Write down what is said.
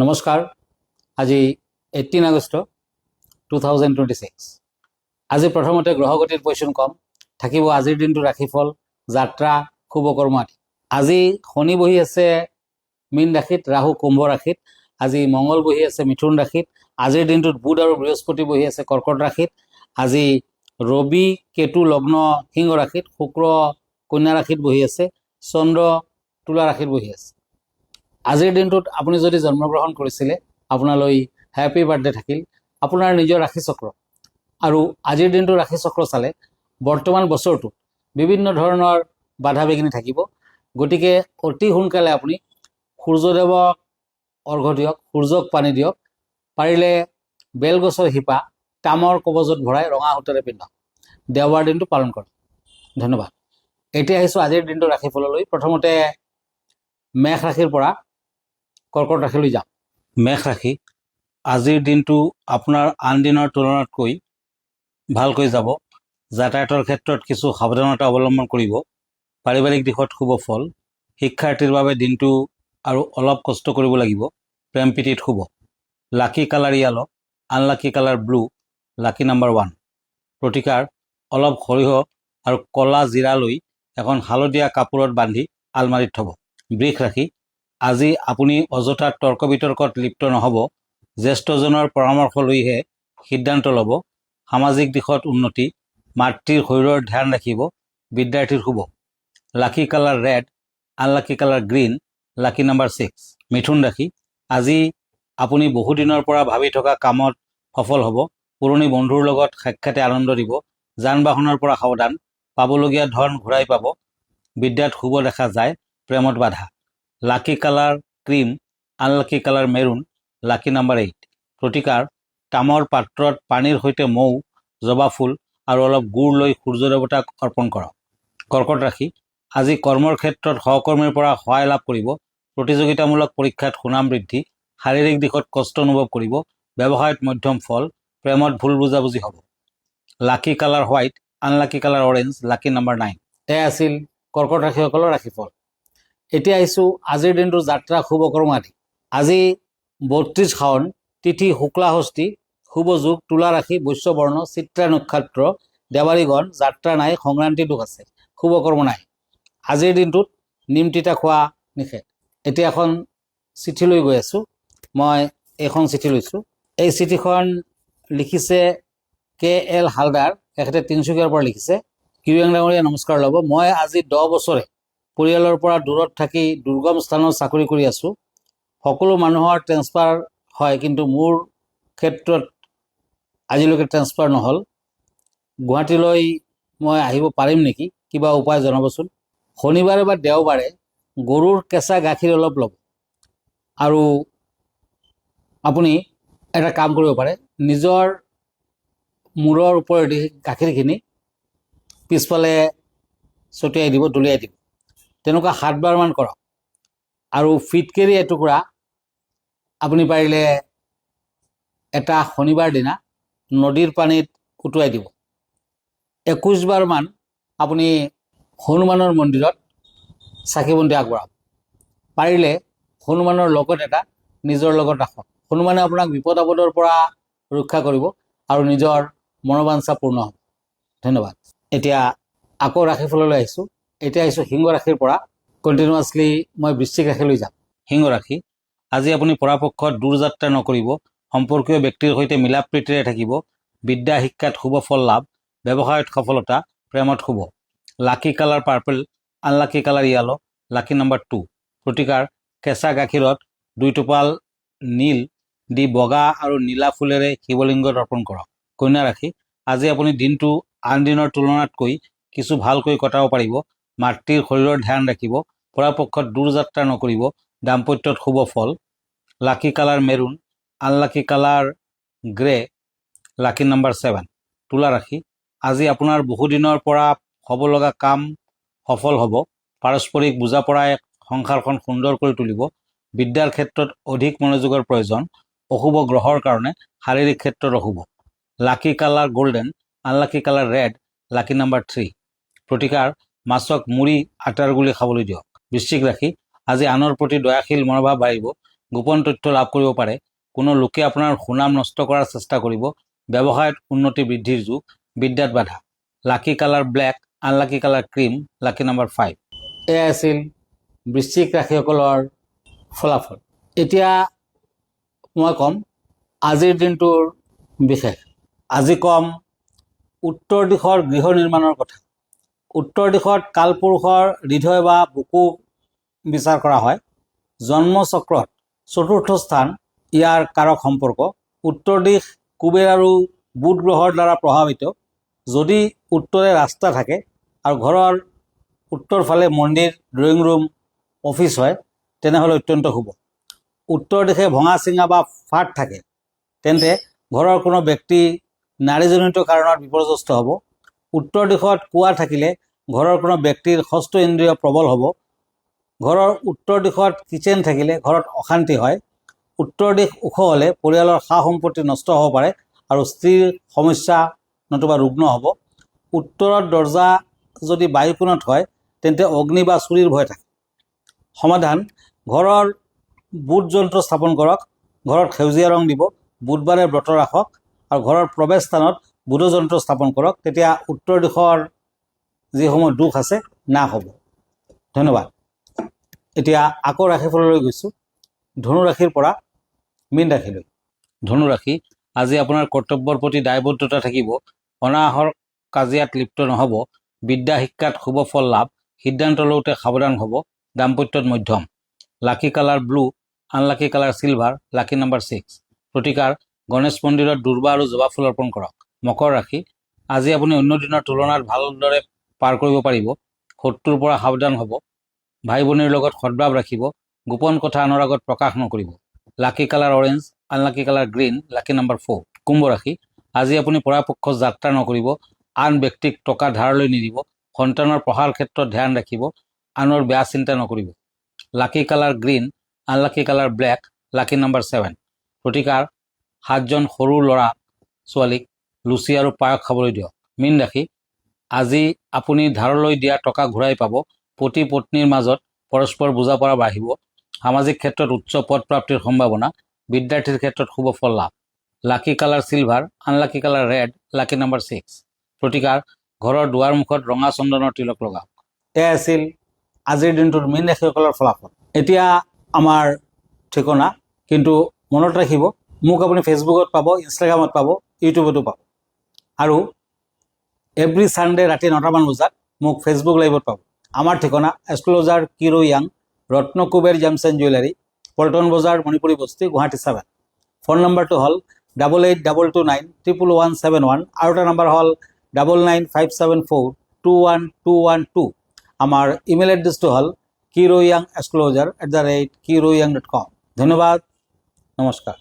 নমস্কাৰ। আজি 18 আগষ্ট 2026। আজি প্ৰথমতে গ্ৰহগতিৰ পজিশ্যন কম থাকিব। আজিৰ দিনটো ৰাশিফল, যাত্ৰা, শুভ কৰ্ম আদি। আজি শনি বহি আছে মীন ৰাশিত, ৰাহু কুম্ভ ৰাশিত। আজি মঙ্গল বহি আছে মিথুন ৰাশিত। আজিৰ দিনটোত বুধ আৰু বৃহস্পতি বহি আছে কৰ্কট ৰাশিত। আজি ৰবি কেতু লগ্ন সিংহ ৰাশিত, শুক্ৰ কন্যা ৰাশিত বহি আছে, চন্দ্ৰ তুলা ৰাশিত বহি আছে। আজিৰ দিনটোত আপুনি যদি জন্মগ্ৰহণ কৰিছিলে আপোনালৈ হেপী বাৰ্থডে থাকিল। আপোনাৰ নিজৰ ৰাশি চক্ৰ আৰু আজিৰ দিনটো ৰাশি চক্ৰ চালে বৰ্তমান বছৰটোত বিভিন্ন ধৰণৰ বাধা বিঘিনি থাকিব। গতিকে অতি সোনকালে আপুনি সূৰ্যদেৱক অৰ্ঘ্য দিয়ক, সূৰ্যক পানী দিয়ক। পাৰিলে বেলগছৰ শিপা তামৰ কবজত ভৰাই ৰঙা সূতাৰে পিন্ধক। দেওবাৰ দিনটো পালন কৰক। ধন্যবাদ। এতিয়া আহিছোঁ আজিৰ দিনটো ৰাশিফললৈ। প্ৰথমতে মেষ ৰাশিৰ পৰা কৰ্কট ৰাশিলৈ যাম। মেষ ৰাশি, আজিৰ দিনটো আপোনাৰ আন দিনৰ তুলনাতকৈ ভালকৈ যাব। যাতায়াতৰ ক্ষেত্ৰত কিছু সাৱধানতা অৱলম্বন কৰিব। পাৰিবাৰিক দিশত শুভ ফল। শিক্ষাৰ্থীৰ বাবে দিনটো আৰু অলপ কষ্ট কৰিব লাগিব। প্ৰেম প্ৰীতিত শুভ। Lucky colour yellow, unlucky colour blue, lucky number 1। প্ৰতিকাৰ অলপ সৰিয়হ আৰু কলা জিৰা লৈ এখন হালধীয়া কাপোৰত বান্ধি আলমাৰিত থ'ব। বৃষ ৰাশি, আজি আপুনি অযথা তৰ্ক বিতৰ্কত লিপ্ত নহ'ব। জ্যেষ্ঠজনৰ পৰামৰ্শ লৈহে সিদ্ধান্ত ল'ব। সামাজিক দিশত উন্নতি। মাতৃৰ শৰীৰৰ ধ্যান ৰাখিব। বিদ্যাৰ্থীৰ শুভ। Lucky colour red, unlucky colour green, lucky number 6। মিথুন ৰাশি, আজি আপুনি বহুদিনৰ পৰা ভাবি থকা কামত সফল হ'ব। পুৰণি বন্ধুৰ লগত সাক্ষাতে আনন্দ দিব। যান বাহনৰ পৰা সাৱধান। পাবলগীয়া ধন ঘূৰাই পাব। বিদ্যাত শুভ দেখা যায়। প্ৰেমত বাধা। Lucky colour cream, unlucky colour maroon, lucky number 8। প্ৰতিকাৰ তামৰ পাত্ৰত পানীৰ সৈতে মৌ, জবা ফুল আৰু অলপ গুড় লৈ সূৰ্য দেৱতাক অৰ্পণ কৰক। কৰ্কট ৰাশি, আজি কৰ্মৰ ক্ষেত্ৰত সহকৰ্মীৰ পৰা সহায় লাভ কৰিব। প্ৰতিযোগিতামূলক পৰীক্ষাত সুনাম বৃদ্ধি। শাৰীৰিক দিশত কষ্ট অনুভৱ কৰিব। ব্যৱসায়ত মধ্যম ফল। প্ৰেমত ভুল বুজাবুজি হ'ব। Lucky colour white, unlucky colour orange, lucky number 9। এয়া আছিল কৰ্কট ৰাশিসকলৰ ৰাশিফল। এতিয়া আহিছোঁ আজিৰ দিনটোৰ যাত্ৰা, শুভ কৰ্ম আদি। আজি 32 শাওণ, তিথি শুক্লা ষষ্ঠী, শুভ যোগ, তুলা ৰাশি, বৈশ্য বৰ্ণ, চিত্ৰা নক্ষত্ৰ, দেৱাৰীগণ, যাত্ৰা নাই, সংক্ৰান্তি দোষ আছে, শুভ কৰ্ম নাই। আজিৰ দিনটোত নিম তিতা খোৱা নিষেধ। এতিয়া এখন চিঠি লৈ গৈ আছোঁ। মই এইখন চিঠি লৈছোঁ। এই চিঠিখন লিখিছে KL হালদাৰ, এখেতে তিনিচুকীয়াৰ পৰা লিখিছে। কিউং ডাঙৰীয়া নমস্কাৰ ল'ব। মই আজি 10 বছৰে পৰিয়ালৰ পৰা দূৰত থাকি দুৰ্গম স্থানত চাকৰি কৰি আছোঁ। সকলো মানুহৰ ট্ৰেন্সফাৰ হয়, কিন্তু মোৰ ক্ষেত্ৰত আজিলৈকে ট্ৰেন্সফাৰ নহ'ল। গুৱাহাটীলৈ মই আহিব পাৰিম নেকি? কিবা উপায় জনাবচোন। শনিবাৰে বা দেওবাৰে গৰুৰ কেঁচা গাখীৰ অলপ ল'ব আৰু আপুনি এটা কাম কৰিব পাৰে, নিজৰ মূৰৰ ওপৰেদি গাখীৰখিনি পিছফালে ছটিয়াই দিব, দলিয়াই দিব। তেনেকুৱা 7 বাৰমান কৰক। আৰু ফিটকেৰি এটুকুৰা আপুনি পাৰিলে এটা শনিবাৰ দিনা নদীৰ পানীত উটুৱাই দিব। 21 বাৰমান আপুনি হনুমানৰ মন্দিৰত চাকি বন্তি আগবঢ়াওক। পাৰিলে হনুমানৰ লগত এটা নিজৰ লগত ৰাখক। হনুমানে আপোনাক বিপদ আপদৰ পৰা ৰক্ষা কৰিব আৰু নিজৰ মনোবাঞ্ছা পূৰ্ণ হ'ব। ধন্যবাদ। এতিয়া আকৌ ৰাশিফললৈ আহিছোঁ। এতিয়া আহিছোঁ সিংহ ৰাশিৰ পৰা। কণ্টিনিউৱাছলি মই বৃশ্চিক ৰাশিলৈ যাম। সিংহ ৰাশি, আজি আপুনি পৰাপক্ষত দূৰযাত্ৰা নকৰিব। সম্পৰ্কীয় ব্যক্তিৰ সৈতে মিলা প্ৰীতিৰে থাকিব। বিদ্যা শিক্ষাত শুভ ফল লাভ। ব্যৱসায়ত সফলতা। প্ৰেমত শুভ। Lucky colour purple, unlucky colour yellow, lucky number 2। প্ৰতিকাৰ কেঁচা গাখীৰত 2 টোপাল নীল দি বগা আৰু নীলা ফুলেৰে শিৱলিংগত অৰ্পণ কৰক। কন্যা ৰাশি, আজি আপুনি দিনটো আন দিনৰ তুলনাতকৈ কিছু ভালকৈ কটাব পাৰিব। মাতৃৰ শৰীৰৰ ধ্যান ৰাখিব। পৰাপক্ষত দূৰযাত্ৰা নকৰিব। দাম্পত্যত শুভ ফল। Lucky colour maroon, unlucky colour grey, lucky number 7। তুলা ৰাশি, আজি আপোনাৰ বহুদিনৰ পৰা হ'ব লগা কাম সফল হ'ব। পাৰস্পৰিক বুজাপৰাই সংসাৰখন সুন্দৰ কৰি তুলিব। বিদ্যাৰ ক্ষেত্ৰত অধিক মনোযোগৰ প্ৰয়োজন। অশুভ গ্ৰহৰ কাৰণে শাৰীৰিক ক্ষেত্ৰত অশুভ। Lucky colour golden, unlucky colour red, lucky number 3। প্ৰতিকাৰ মাছক মুড়ি আটাৰ গুলি খাবলৈ দিয়ক। বৃশ্চিক ৰাশি, আজি আনৰ প্ৰতি দয়াশীল মনোভাৱ বাঢ়িব। গোপন তথ্য লাভ কৰিব পাৰে। কোনো লোকে আপোনাৰ সুনাম নষ্ট কৰাৰ চেষ্টা কৰিব। ব্যৱসায়ত উন্নতি বৃদ্ধিৰ যুগ। বিদ্যাত বাধা। Lucky colour black, unlucky colour cream, lucky number 5। এয়া আছিল বৃশ্চিক ৰাশিসকলৰ ফলাফল। এতিয়া মই ক'ম আজিৰ দিনটোৰ বিশেষ। আজি ক'ম উত্তৰ দিশৰ গৃহ নিৰ্মাণৰ কথা। উত্তৰ দিশত কালপুৰুষৰ হৃদয় বা বুকু বিচাৰ কৰা হয়। জন্মচক্ৰত চতুৰ্থ স্থান ইয়াৰ কাৰক সম্পৰ্ক। উত্তৰ দিশ কুবেৰ আৰু বুধ গ্ৰহৰ দ্বাৰা প্ৰভাৱিত। যদি উত্তৰে ৰাস্তা থাকে আৰু ঘৰৰ উত্তৰ ফালে মন্দিৰ, ড্ৰয়িং ৰুম, অফিচ হয় তেনেহ'লে অত্যন্ত শুভ। উত্তৰ দিশে ভঙা চিঙা বা ফাট থাকে তেন্তে ঘৰৰ কোনো ব্যক্তি নাৰীজনিত কাৰণত বিপৰ্যস্ত হ'ব। উত্তৰ দিশত কুঁৱা থাকিলে ঘৰৰ কোনো ব্যক্তিৰ ষষ্ঠ ইন্দ্ৰিয় প্ৰবল হ'ব। ঘৰৰ উত্তৰ দিশত কিচেন থাকিলে ঘৰত অশান্তি হয়। উত্তৰ দিশ ওখ হ'লে পৰিয়ালৰ সা সম্পত্তি নষ্ট হ'ব পাৰে আৰু স্ত্ৰীৰ সমস্যা নতুবা ৰুগ্ন হ'ব। উত্তৰত দৰ্জা যদি বায়ুকোণত হয় তেন্তে অগ্নি বা চুৰিৰ ভয় থাকে। সমাধান: ঘৰৰ বুধ যন্ত্ৰ স্থাপন কৰক। ঘৰত সেউজীয়া ৰং দিব। বুধবাৰে ব্ৰত ৰাখক আৰু ঘৰৰ প্ৰৱেশ স্থানত বুধ যন্ত্ৰ স্থাপন কৰক। তেতিয়া উত্তৰ দিশৰ যিসমূহ দুখ আছে নাশ হ'ব। ধন্যবাদ। এতিয়া আকৌ ৰাশিফললৈ গৈছোঁ। ধনু ৰাশিৰ পৰা মীন ৰাশিলৈ। ধনু ৰাশি, আজি আপোনাৰ কৰ্তব্যৰ প্ৰতি দায়বদ্ধতা থাকিব। অনাহৰ কাজিয়াত লিপ্ত নহ'ব। বিদ্যা শিক্ষাত শুভ ফল লাভ। সিদ্ধান্ত লওঁতে সাৱধান হ'ব। দাম্পত্যত মধ্যম। Lucky colour blue, unlucky colour silver, lucky number 6। প্ৰতিকাৰ: গণেশ মন্দিৰত দুৰ্বা আৰু জবা ফুল অৰ্পণ কৰক। মকৰ ৰাশি, আজি আপুনি অন্য দিনৰ তুলনাত ভালদৰে পাৰ কৰিব পাৰিব। শত্ৰুৰ পৰা সাৱধান হ'ব। ভাই ভনীৰ লগত সদ্ভাৱ ৰাখিব। গোপন কথা আনৰ আগত প্ৰকাশ নকৰিব। Lucky colour orange, unlucky colour green, lucky number 4। কুম্ভ ৰাশি, আজি আপুনি পৰাপক্ষত যাত্ৰা নকৰিব। আন ব্যক্তিক টকা ধাৰলৈ নিদিব। সন্তানৰ পঢ়াৰ ক্ষেত্ৰত ধ্যান ৰাখিব। আনৰ বেয়া চিন্তা নকৰিব। Lucky colour green, unlucky colour black, lucky number 7। প্ৰতিকাৰ: 7জন সৰু ল'ৰা ছোৱালীক লুচি আৰু পায়স খাবলৈ দিয়ক। মীন ৰাশি, আজি আপুনি ধাৰলৈ দিয়া টকা ঘূৰাই পাব। পতি পত্নীৰ মাজত পৰস্পৰ বুজাপৰা বাঢ়িব। সামাজিক ক্ষেত্ৰত উচ্চ পদ প্ৰাপ্তিৰ সম্ভাৱনা। বিদ্যাৰ্থীৰ ক্ষেত্ৰত শুভ ফল লাভ। Lucky colour silver, unlucky colour red, lucky number 6। প্ৰতিকাৰ: ঘৰৰ দুৱাৰ মুখত ৰঙা চন্দনৰ তিলক লগাওক। এয়া আছিল আজিৰ দিনটোৰ মীন ৰাশিসকলৰ ফলাফল। এতিয়া আমাৰ ঠিকনা, কিন্তু মনত ৰাখিব মোক আপুনি ফেচবুকত পাব, ইনষ্টাগ্ৰামত পাব, ইউটিউবতো পাব। আৰু এভৰি ছানডে ৰাতি 9টামান বজাত মোক ফেচবুক লাইভত পাব। আমাৰ ঠিকনা astrologer Kiro Yang, Ratna Kuber gems and jewellery, Paltan Bazaar, Manipuri বস্তি, গুৱাহাটী 7। ফোন নম্বৰটো হ'ল 8822911171 আৰু এটা নম্বৰ হ'ল 999574212112। আমাৰ ইমেইল এড্ৰেছটো হ'ল kiroyangastrologer@kiroyang.com। ধন্যবাদ, নমস্কাৰ।